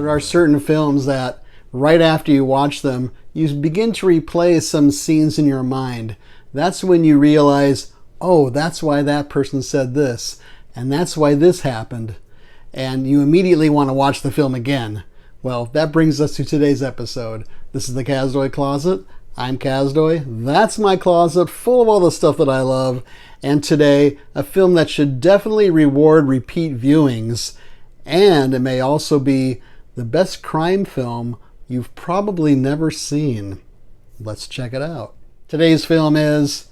There are certain films that right after you watch them, you begin to replay some scenes in your mind. That's when you realize, oh, that's why that person said this, and that's why this happened. And you immediately want to watch the film again. Well, that brings us to today's episode. This is the Kazdoy Closet. I'm Kazdoy. That's my closet full of all the stuff that I love. And today, a film that should definitely reward repeat viewings. And it may also be the best crime film you've probably never seen. Let's check it out. Today's film is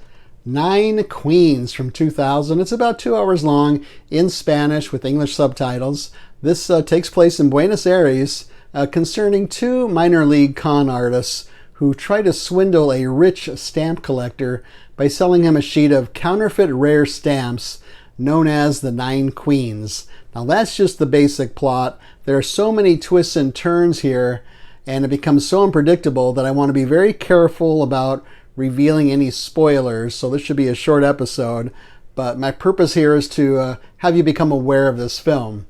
Nine Queens from 2000. It's about 2 hours long in Spanish with English subtitles. This takes place in Buenos Aires concerning two minor league con artists who try to swindle a rich stamp collector by selling him a sheet of counterfeit rare stamps known as the Nine Queens. Now that's just the basic plot. There are so many twists and turns here, and it becomes so unpredictable that I want to be very careful about revealing any spoilers. So this should be a short episode, but my purpose here is to have you become aware of this film.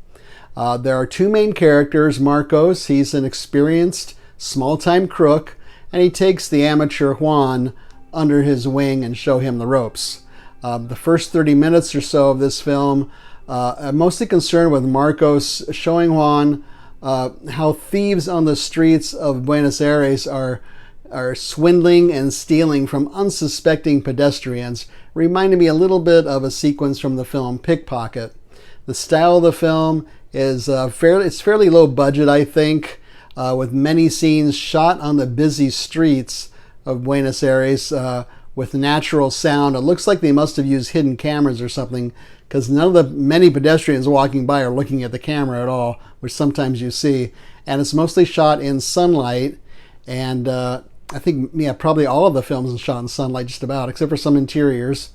There are two main characters. Marcos, he's an experienced small-time crook, and he takes the amateur Juan under his wing and show him the ropes. The first 30 minutes or so of this film, I'm mostly concerned with Marcos showing Juan how thieves on the streets of Buenos Aires are swindling and stealing from unsuspecting pedestrians, reminding me a little bit of a sequence from the film Pickpocket. The style of the film is fairly low budget, I think, with many scenes shot on the busy streets of Buenos Aires with natural sound. It looks like they must have used hidden cameras or something, because none of the many pedestrians walking by are looking at the camera at all, which sometimes you see. And it's mostly shot in sunlight, and I think probably all of the films are shot in sunlight just about, except for some interiors.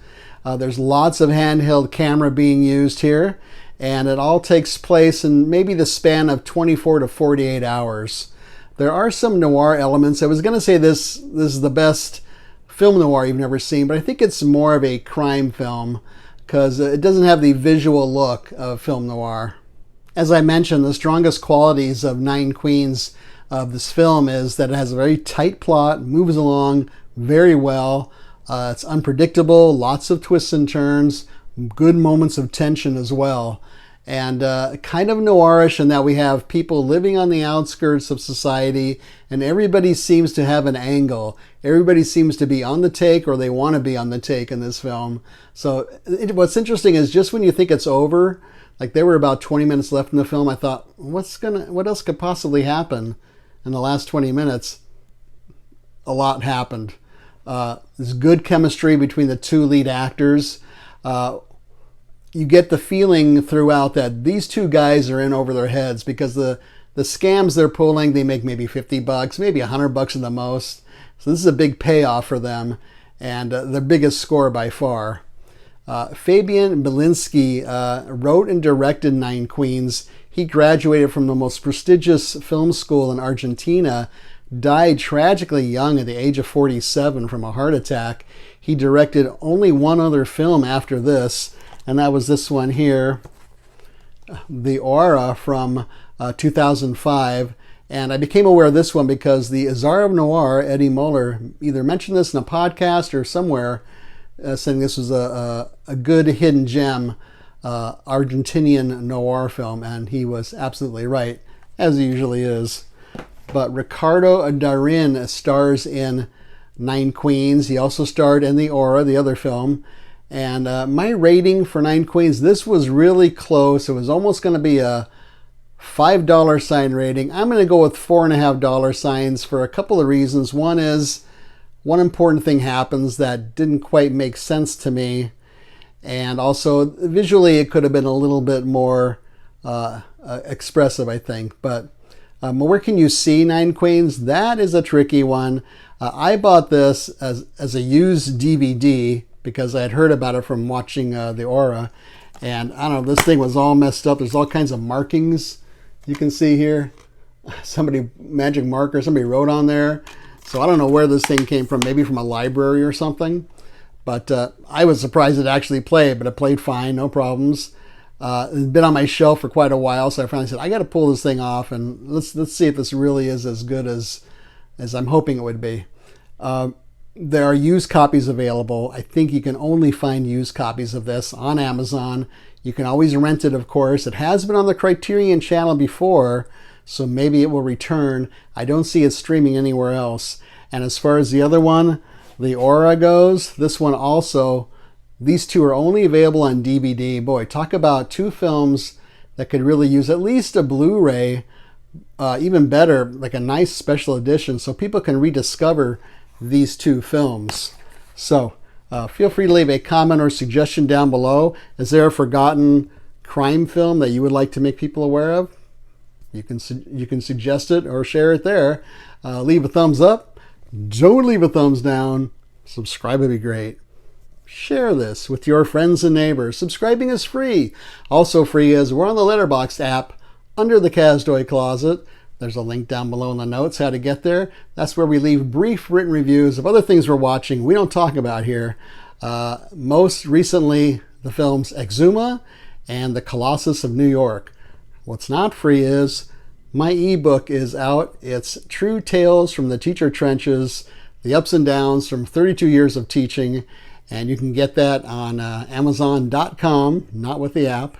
There's lots of handheld camera being used here, and it all takes place in maybe the span of 24 to 48 hours. There are some noir elements. I was going to say this is the best film noir you've never seen, but I think it's more of a crime film because it doesn't have the visual look of film noir. As I mentioned, the strongest qualities of Nine Queens of this film is that it has a very tight plot, moves along very well. It's unpredictable, lots of twists and turns, good moments of tension as well. And kind of noirish in that we have people living on the outskirts of society, and everybody seems to have an angle. Everybody seems to be on the take, or they want to be on the take in this film. So what's interesting is just when you think it's over, like there were about 20 minutes left in the film, I thought, what else could possibly happen? In the last 20 minutes, a lot happened. There's good chemistry between the two lead actors. You get the feeling throughout that these two guys are in over their heads because the scams they're pulling, they make maybe $50, maybe $100 at the most. So this is a big payoff for them, and their biggest score by far. Fabian Bielinsky wrote and directed Nine Queens. He graduated from the most prestigious film school in Argentina, died tragically young at the age of 47 from a heart attack. He directed only one other film after this, and that was this one here, The Aura from 2005. And I became aware of this one because the Czar of Noir, Eddie Muller, either mentioned this in a podcast or somewhere, saying this was a good hidden gem, Argentinian noir film, and he was absolutely right, as he usually is. But Ricardo Darín stars in Nine Queens. He also starred in The Aura, the other film. And my rating for Nine Queens, this was really close. It was almost going to be a $5 sign rating. I'm going to go with $4.50 signs for a couple of reasons. One is, one important thing happens that didn't quite make sense to me. And also, visually, it could have been a little bit more expressive, I think. But where can you see Nine Queens? That is a tricky one. I bought this as a used DVD because I had heard about it from watching The Aura. And I don't know, this thing was all messed up. There's all kinds of markings you can see here. Magic marker, somebody wrote on there. So I don't know where this thing came from, maybe from a library or something. But I was surprised it actually played, but it played fine, no problems. It's been on my shelf for quite a while, so I finally said, I got to pull this thing off, and let's see if this really is as good as I'm hoping it would be. There are used copies available. I think you can only find used copies of this on Amazon. You can always rent it, of course. It has been on the Criterion channel before, so maybe it will return. I don't see it streaming anywhere else. And as far as the other one, The Aura goes, this one also, these two are only available on DVD. Boy, talk about two films that could really use at least a Blu-ray, even better, like a nice special edition, so people can rediscover these two films. So feel free to leave a comment or suggestion down below. Is there a forgotten crime film that you would like to make people aware of? You can suggest it or share it there. Leave a thumbs up. Don't leave a thumbs down. Subscribe would be great. Share this with your friends and neighbors. Subscribing is free. Also free is we're on the Letterboxd app under the Kazdoy Closet. There's a link down below in the notes how to get there. That's where we leave brief written reviews of other things we're watching we don't talk about here. Most recently, the films Exuma and The Colossus of New York. What's not free is my ebook is out. It's True Tales from the Teacher Trenches, the ups and downs from 32 years of teaching. And you can get that on Amazon.com, not with the app.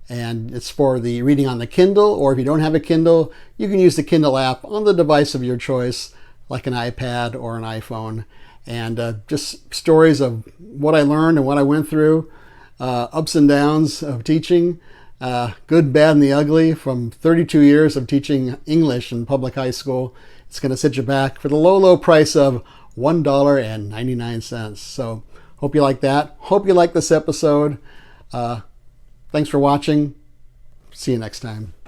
And it's for the reading on the Kindle, or if you don't have a Kindle, you can use the Kindle app on the device of your choice, like an iPad or an iPhone. And just stories of what I learned and what I went through, ups and downs of teaching, good, bad, and the ugly from 32 years of teaching English in public high school. It's going to set you back for the low, low price of $1.99. So hope you like that. Hope you like this episode. Thanks for watching. See you next time.